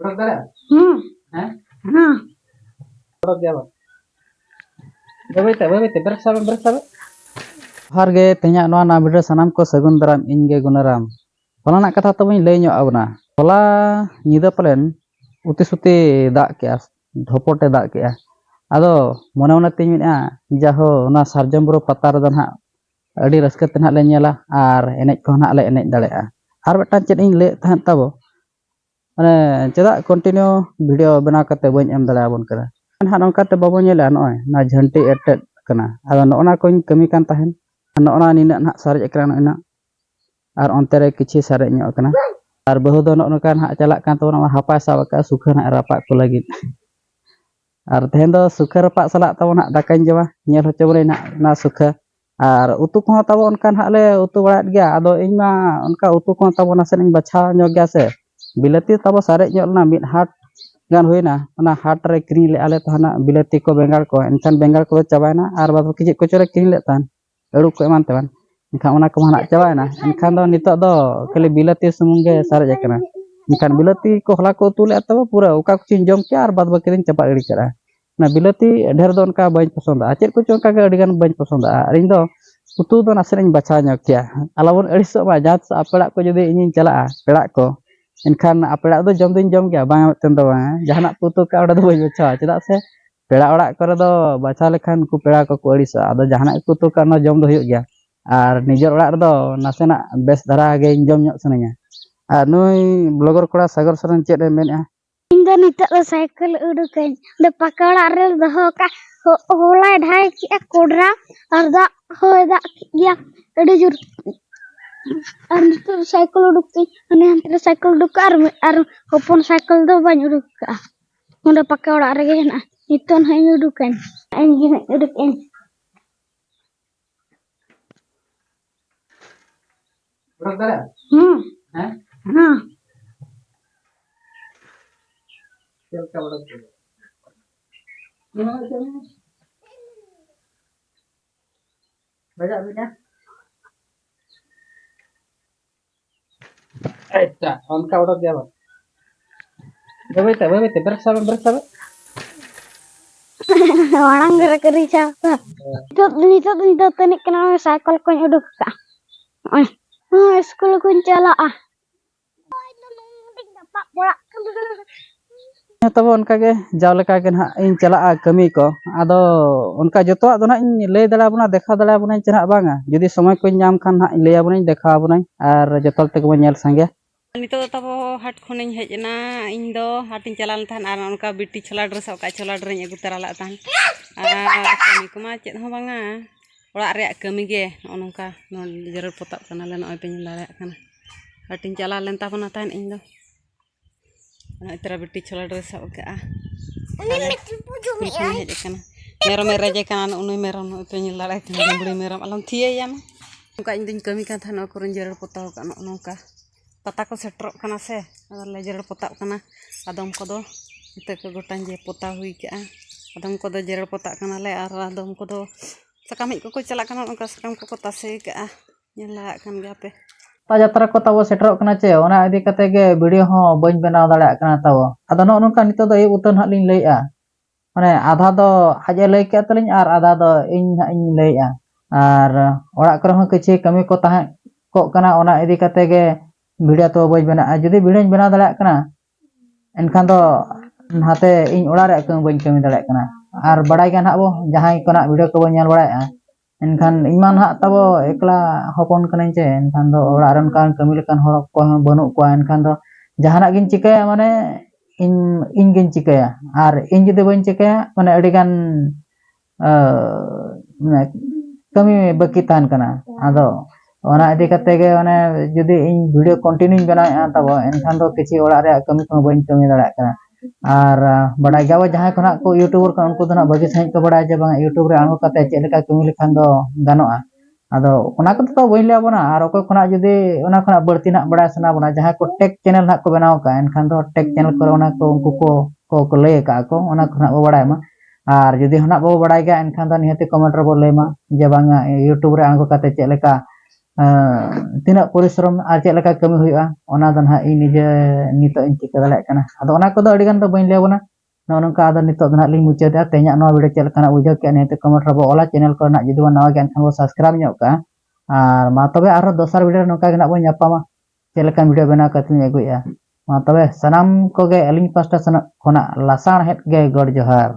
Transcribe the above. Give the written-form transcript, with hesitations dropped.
Udah ada? Hah? Udah dia apa? Bebe, bersabar. Harga tanya nuana video sanam ko sagun daram inge gunaram. Pola nak kata tu bani lay nyok abna. Pola nyida palen uti suti dak kya, dhopote dak kya. Ado mona tinya jaho na sarjam buru patar dan ha adi raska tenha le nyala ar enek ko na le enek dalea. Ar betan chet ing le tahan tabo. Mane cedak continue video bena kate bañ em dala abon kana. Han nongka te babo nyela noy na jhanti etet kana. Ado nona koñ kami kan tahen. Nona nina nak sarij ekran ina. Ar onte re kichi sarij nyok kana. Ar bahu do nona kan hak calak kan to hapa sa ka sukha nak rapak ko lagi. Ar tehen do sukha rapak salak tawo nak dakain jema nyel hocho bole na sukha. Ar utu ko tawo onkan hak le utu barat gya. Ado ing ma onka utu ko tawo nasen ing bacha nyok gya se. Bilati tawo sarij nyok na mid hat gan hoina ona hat re kring le ale tahana bilati ko bengal ko enkan bengal ko chabaina ar bab kichi ko chore kring le tan edu ko eman teban enkan ona ko mana chabaina enkan do nitok do kali bilati sumunge saraj akana enkan bilati ko hla ko tule ataba pura uka ko chin jom ke ar bad bakirin chapa edi kara na bilati dher do onka bañ pasonda achet ko chonka ga adigan bañ pasonda ar indo utu do nasen bacha nyok kya alawon ediso ma jat apela ko jodi inin chala pela ko enkan apela do jom din jom gya bang tendo jahanak putu ka oda do bañ bacha cedak se pela orak kore do bacha lekhan ku pela ko ko adisa ado jahanak putu ka no jom do huyuk gya ar nijor orak redo nasenak bes dara ge jom nyok sananya ar nuy blogger kora sagar saran chet e mena Indah nitak lo cycle udukan de pakala rel doho ka holai dhai ki kodra arda hoida ya ede jur ar nitak cycle udukan ane antar cycle uduk ar hopon cycle do banyak uduk udah pakai orak rege na iton hanya udukan engine udukan Udah ada? Hah? Siapa udah? Gimana caranya? Beda. Onka udah dia apa? Bebe, bersabar. orang gara-gara siapa nitak tenik kenal cycle ko uduk ka school ko chala dapat bola तब उनका के जाव लेका के ना इन चला कमी को आदो उनका जोतो दो ना इन ले दला बना देखा दला बना चना बांगा जदी समय को नाम खान ना ले बना देखा बना और जोतल तक बन नेल संगे नितो तबो हाट खनिन हेजना इन दो हाटिन चलान थान आर उनका बिटी छोला ड्रेस का छोला ड्रेस अगु तराला थान आ कमी कुमा चेत हो बांगा ओड़ा रे कमी गे नोनका नो जरूर पोताब कना ले नय पे लारे कना हाटिन चला लेन ताबना थान इन दो ना इतरा बिटी छोला ड्रेस का मेरम रेजे कना उनुय मेरम पे लारे कना बुड़ी मेरम अलम थिए याम उनका इन दिन कमी का थान ओकरन जरूर पोताव कना नोनका पता को सेटरोक कना से ले जरूर पोताब कना आदम को दो इते को गोटान जे पोता हुई के आदम को दो जरूर पोता कना ले आर आदम को दो सकाम को चला कना उनका सकाम को तासे के नेला कन गापे यात्रा को तब सेटरोक कना चे ओना इदी कते गे वीडियो हो बन बनाव दाड़ा कना तब आदो न नोनका नितो दो ए उतन हा लिन लैया माने आधा दो हाजे लay के तलिन आर आधा दो इन हा इन लैया आर ओड़ा करे हो किछि कमी को ताहे को कना ओना इदी कते गे वीडियो तो बज बना जदी वीडियो बना दाड़ा कना एनखान दो हाते इन ओड़ा रे कम बन कमी दाड़ा कना आर बड़ाई गन हाबो जहां कोना वीडियो को बन नेल बड़ाया एनखान इमान हा तबो एकला हपन कने चे एनखान दो ओड़ा रन कान कमी लेकान हर को बनु को एनखान दो जहाना गिन चिकाया माने इन गिन चिकाया आर इन जदी बन चिकाया माने अडी गान कमी बाकी तान कना आदो ओना इदी कते गे ओने जदी इन वीडियो कंटिन्यू बनाया तबो एनखान दो किछि ओड़ा रे कमी को बन कमी दाड़ा कना आर बड़ा गाव जहां कोना को यूट्यूबर को उनको दना बगी सही को बड़ा जे बा यूट्यूब रे आंगो कते चेक लेका कमी लेखान दो गानोआ आदो ओना को तो बइन ले बना आर ओको कोना जदी ओना कोना बर्ती ना बड़ा सना बना जहां को टेक चैनल ना को बनाव का एनखान दो टेक चैनल को ओना को उनको को ले का को ओना कोना बो बड़ा मा आर जदी हना बो बड़ा गा एनखान दो निहते कमेंट रे बो ले मा जे बांगा यूट्यूब रे आंगो कते चेक लेका ᱛᱤᱱᱟᱹᱜ ᱯᱚᱨᱤᱥᱨᱚᱢ ᱟᱨ ᱪᱮᱫ ᱞᱮᱠᱟ ᱠᱟᱹᱢᱤ ᱦᱩᱭᱩᱜᱼᱟ ᱚᱱᱟ ᱫᱚ ᱱᱟᱦᱟᱜ ᱤᱧ ᱱᱤᱡᱮ ᱱᱤᱛᱚᱜ ᱤᱧ ᱪᱤᱠᱟᱹ ᱫᱟᱲᱮᱭᱟᱜ ᱠᱟᱱᱟ ᱟᱫᱚ ᱚᱱᱟ ᱠᱚᱫᱚ ᱟᱹᱰᱤ ᱜᱟᱱ ᱫᱚ ᱵᱟᱹᱧ ᱞᱟᱹᱭ ᱟᱵᱚᱱᱟ ᱱᱚᱜᱼᱚ ᱱᱚᱝᱠᱟ ᱟᱫᱚ ᱱᱤᱛᱚᱜ ᱫᱚ ᱱᱟᱦᱟᱜ ᱞᱤᱧ ᱢᱩᱪᱟᱹᱫᱟ ᱛᱮᱦᱮᱧᱟᱜ ᱱᱚᱣᱟ ᱵᱷᱤᱰᱤᱭᱳ ᱪᱮᱫ ᱞᱮᱠᱟᱱᱟᱜ ᱵᱩᱡᱷᱟᱹᱣ ᱠᱮᱜᱼᱟ ᱱᱤᱭᱟᱹᱛᱮ ᱠᱚᱢᱮᱱᱴ ᱨᱮᱵᱚ ᱚᱞᱟ ᱪᱮᱱᱮᱞ ᱠᱚᱨᱮᱱᱟᱜ ᱡᱩᱫᱤ ᱵᱚᱱ ᱱᱟᱣᱟ ᱜᱮ ᱮᱱᱠᱷᱟᱱ ᱵᱚ ᱥᱟᱵᱥᱠᱨᱟइब ᱧᱚᱜ ᱠᱟᱜᱼᱟ ᱟᱨ ᱢᱟ ᱛᱚᱵᱮ ᱟᱨᱦᱚᱸ ᱫᱚᱥᱟᱨ ᱵᱷᱤᱰᱤᱭᱳ ᱱᱚᱝᱠᱟ ᱜᱮ ᱱᱟᱜ ᱵᱚᱱ ᱧᱟᱯᱟᱢᱟ ᱪᱮᱫ ᱞᱮᱠᱟᱱ ᱵᱷᱤᱰᱤᱭᱳ ᱵᱮᱱᱟᱣ ᱠᱟᱛᱮ ᱤᱧ ᱟᱹᱜᱩᱭᱮᱫᱼᱟ ᱢᱟ ᱛᱚᱵᱮ ᱥᱟᱱᱟᱢ ᱠᱚᱜᱮ ᱟᱹᱞᱤᱧ ᱯᱟᱥᱴᱟ ᱥᱮᱱ ᱠᱷᱚᱱᱟᱜ ᱞᱟᱥᱟᱬᱦᱮᱫ ᱜᱮ ᱜᱚᱰ ᱡᱚᱦᱟᱨ